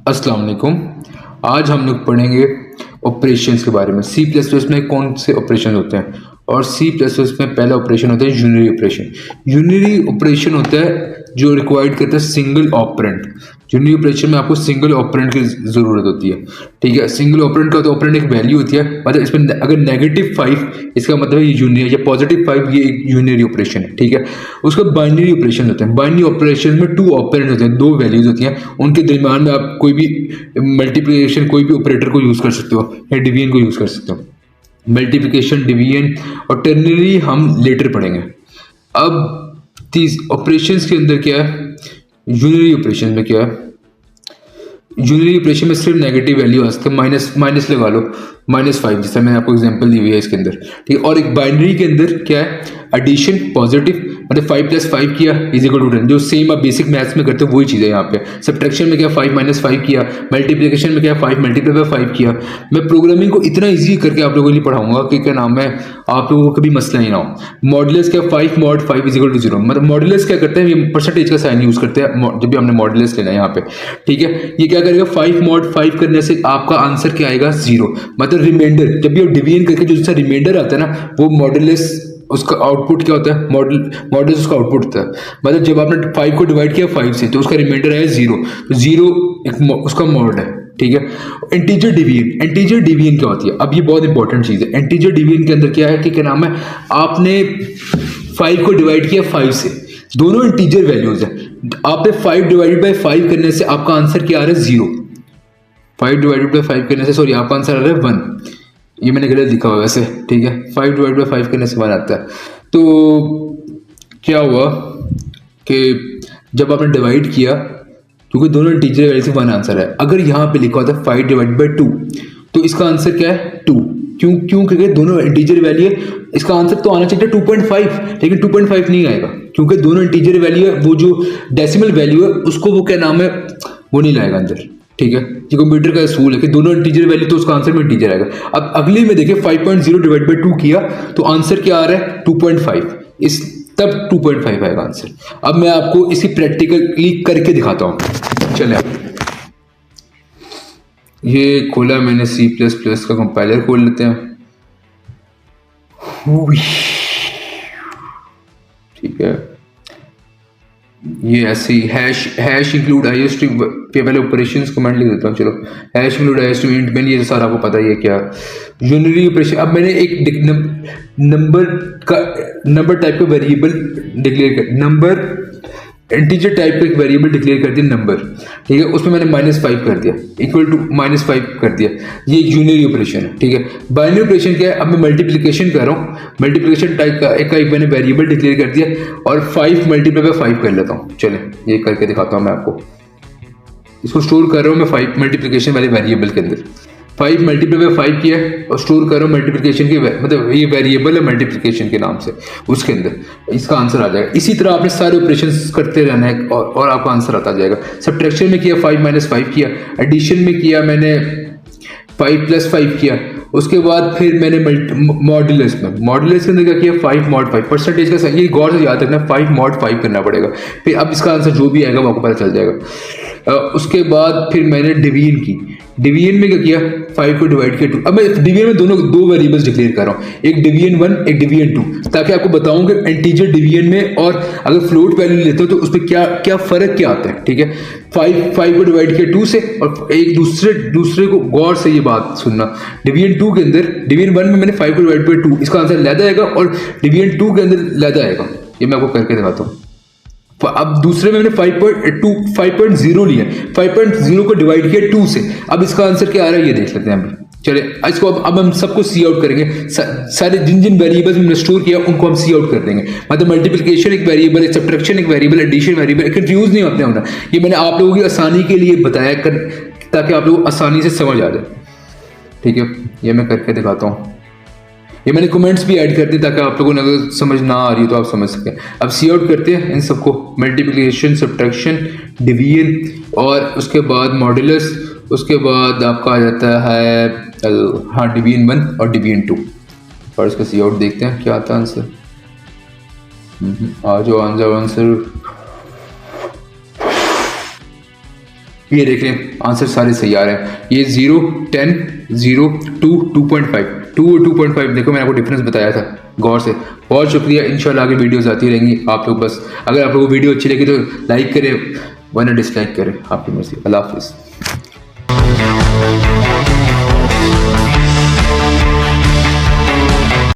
अस्सलाम वालेकुम। आज हम लोग पढ़ेंगे ऑपरेशंस के बारे में। सी प्लस प्लस में कौन से ऑपरेशन होते हैं, और सी प्लस प्लस में पहला ऑपरेशन होता है यूनिरी ऑपरेशन। यूनिरी ऑपरेशन होता है जो रिक्वायर्ड करता है सिंगल ऑपरेंड। यूनिरी ऑपरेशन में आपको सिंगल ऑपरेंड की ज़रूरत होती है, ठीक है। सिंगल ऑपरेंड का तो ऑपरेंड एक वैल्यू होती है, मतलब इसमें अगर -5 इसका मतलब है ये यूनिरी, या +5 ये एक यूनिरी ऑपरेशन है, ठीक है। उसका बाइनरी ऑपरेशन होता है। बाइनरी ऑपरेशन में 2 ऑपरेंड होते हैं, 2 वैल्यूज होती हैं, उनके दरमियान में आप कोई भी मल्टीप्लिकेशन कोई भी ऑपरेटर को यूज़ कर सकते हो या डिवीजन को यूज़ कर सकते हो। मल्टीप्लिकेशन, डिवीजन और टर्नरी हम लेटर पढ़ेंगे। अब तीस ऑपरेशंस के अंदर क्या है, यूनिरी ऑपरेशन में क्या है, यूनिरी ऑपरेशन में सिर्फ नेगेटिव वैल्यू आ सकते हैं, माइनस लगा लो, -5 जैसा मैंने आपको एग्जांपल दी हुई है इसके अंदर, ठीक है। और एक बाइनरी के अंदर क्या है, एडिशन पॉजिटिव, मतलब 5 + 5 किया = 10, जो सेम आप बेसिक मैथ्स में करते हो वही चीज़ है यहाँ पे। सब्ट्रैक्शन में क्या 5 - 5 किया, मल्टीप्लिकेशन में क्या 5 × 5 किया। मैं प्रोग्रामिंग को इतना ईजी करके आप लोगों के लिए पढ़ाऊंगा कि क्या नाम है, आप लोगों को कभी मसला ही ना हो। मॉडुलस क्या 5 mod 5 = 0, मतलब मॉडुलस क्या करते हैं, ये परसेंटेज का साइन यूज करते हैं जब भी हमने मॉडुलस लेना है यहाँ पे, ठीक है। ये क्या करेगा, 5 mod 5 करने से आपका आंसर क्या आएगा, 0, मतलब रिमाइंडर। जब भी आप डिवीजन करके जो जिसका रिमाइंडर आता है ना, वो मॉडुलस उसका आउटपुट क्या होता है, मॉडुलस उसका आउटपुट होता है। मतलब जब आपने 5 को डिवाइड किया 5 से, तो उसका रिमाइंडर है 0, तो 0 एक उसका मॉड है, ठीक है। इंटीजर डिवीजन, इंटीजर डिवीजन क्या होती है, अब ये बहुत इंपॉर्टेंट चीज़ है। इंटीजर डिवीजन के अंदर क्या है कि क्या नाम है, आपने 5 को डिवाइड किया 5 से, दोनों इंटीजर वैल्यूज है। आपने 5 / 5 करने से आपका आंसर क्या आ रहा है, 0। 5 / 5 करने से, सॉरी, आपका आंसर आ रहा है 1। ये मैंने गलत लिखा हुआ वैसे, ठीक है। 5 / 5 करने से 1 आता है। तो क्या हुआ कि जब आपने डिवाइड किया, क्योंकि दोनों इंटीजर वैल्यू से 1 आंसर है। अगर यहाँ पे लिखा होता है 5 / 2, तो इसका आंसर क्या है, 2। क्यों क्योंकि दोनों इंटीजर वैल्यू है, इसका आंसर तो आना चाहिए 2.5, लेकिन 2.5 नहीं आएगा क्योंकि दोनों इंटीजर वैल्यू है। वो जो डेसिमल वैल्यू है उसको वो क्या नाम है, वो नहीं लाएगा अंदर, ठीक है। ये कंप्यूटर का असूल है कि दोनों इंटीजर वैल्यू, तो उसका आंसर में इंटीजर आएगा। अब अगले में देखिए 5.0 / 2 किया, तो आंसर क्या आ रहा है, 2.5। इस तब 2.5 आएगा आंसर। अब मैं आपको इसी प्रैक्टिकली करके दिखाता हूं। चलिए, ये खोला मैंने C++ का कंपाइलर खोल लेते हैं, ठीक है। ये ऐसे ही हैश इंक्लूड IS to पहले ऑपरेशंस कमांड लिख देता हूँ। चलो, hash include IS to int man, ये सारा आपको पता ही है क्या यूनिरी ऑपरेशन। अब मैंने एक नंबर टाइप का वेरिएबल डिक्लेयर कर, नंबर इंटीजर टाइप का एक वेरिएबल डिक्लेयर कर दिया नंबर, ठीक है। उसमें मैंने -5 कर दिया, = -5 कर दिया। ये यूनिरी ऑपरेशन है, ठीक है। बाइनरी ऑपरेशन क्या है, अब मैं मल्टीप्लिकेशन कर रहा हूँ, मल्टीप्लिकेशन टाइप का एक मैंने वेरिएबल डिक्लेयर कर दिया, और 5 × 5 कर लेता हूँ। चले, ये करके दिखाता हूँ मैं आपको। इसको स्टोर कर रहा हूँ मैं 5 मल्टीप्लिकेशन वाले वेरिएबल के अंदर। 5 × 5 किया और स्टोर कर रहा हूँ मल्टीप्लिकेशन के, मतलब ये वेरिएबल है मल्टीप्लिकेशन के नाम से, उसके अंदर इसका आंसर आ जाएगा। इसी तरह आपने सारे ऑपरेशंस करते रहना है और आपका आंसर आता जाएगा। सब्ट्रैक्शन में किया 5 - 5 किया, एडिशन में किया मैंने 5 + 5 किया, उसके बाद फिर मैंने मॉडुलस के अंदर क्या किया, 5 mod 5, परसेंटेज का ये गौर से याद रखना, 5 mod 5 करना पड़ेगा। फिर अब इसका आंसर जो भी आएगा वो आपको पता चल जाएगा। उसके बाद फिर मैंने डिवीजन की, डिवीजन में क्या किया, 5 को डिवाइड किया 2। अब मैं डिवीजन में दो वेरिएबल्स डिक्लेयर कर रहा हूँ, एक डिवीजन 1 एक डिवीजन 2, ताकि आपको बताऊं कि इंटीजर डिवीजन में और अगर फ्लोट वैल्यू लेते हो तो उस पर क्या फर्क क्या आता है, ठीक है। 5 को डिवाइड किया 2 से, और एक दूसरे को गौर से ये बात सुनना, डिवीजन 2 के अंदर, डिवीजन 1 में मैंने 5 को डिवाइड किया 2, इसका आंसर लैदा आएगा, और डिवीजन 2 के अंदर लैदा आएगा। ये मैं आपको करके दिखाता हूँ। अब दूसरे में मैंने 5.0 लिया, 5.0 को डिवाइड किया 2 से, अब इसका आंसर क्या आ रहा है ये देख लेते हैं अभी। चले, इसको अब हम सबको सी आउट करेंगे, सारे जिन वेरिएबल्स हमने स्टोर किया उनको हम सी आउट कर देंगे। मतलब मल्टीप्लिकेशन एक वेरिएबल है, सब्ट्रैक्शन एक वेरिएबल, एडिशन वेरिएबल, कंफ्यूज नहीं होना। ये मैंने आप लोगों की आसानी के लिए बताया ताकि आप लोग आसानी से समझ आ जाए, ठीक है। ये मैं करके दिखाता हूँ। ये मैंने कमेंट्स भी ऐड कर दिए ताकि आप लोगों ने अगर समझ ना आ रही हो तो आप समझ सकें। अब सी आउट करते हैं इन सबको, मल्टीप्लिकेशन, सब्ट्रैक्शन, डिवीजन, और उसके बाद मॉडुलस, उसके बाद आपका आ जाता है हाँ डिवीजन 1 और डिवीजन 2, और इसका सी आउट देखते हैं क्या आता है आंसर। आ जाओ आंसर। ये देख रहे हैं आंसर सारे सही आ रहे हैं। ये 0, 10, 0, 2, 2.5, 2 और 2.5 देखो मैंने आपको डिफरेंस बताया था गौर से। बहुत शुक्रिया, इंशाल्लाह आगे वीडियोस आती रहेंगी। आप लोग बस अगर आप लोगों को वीडियो अच्छी लगी तो लाइक करें वरना डिसलाइक करें, आपकी मर्जी। अल्लाह हाफिज़।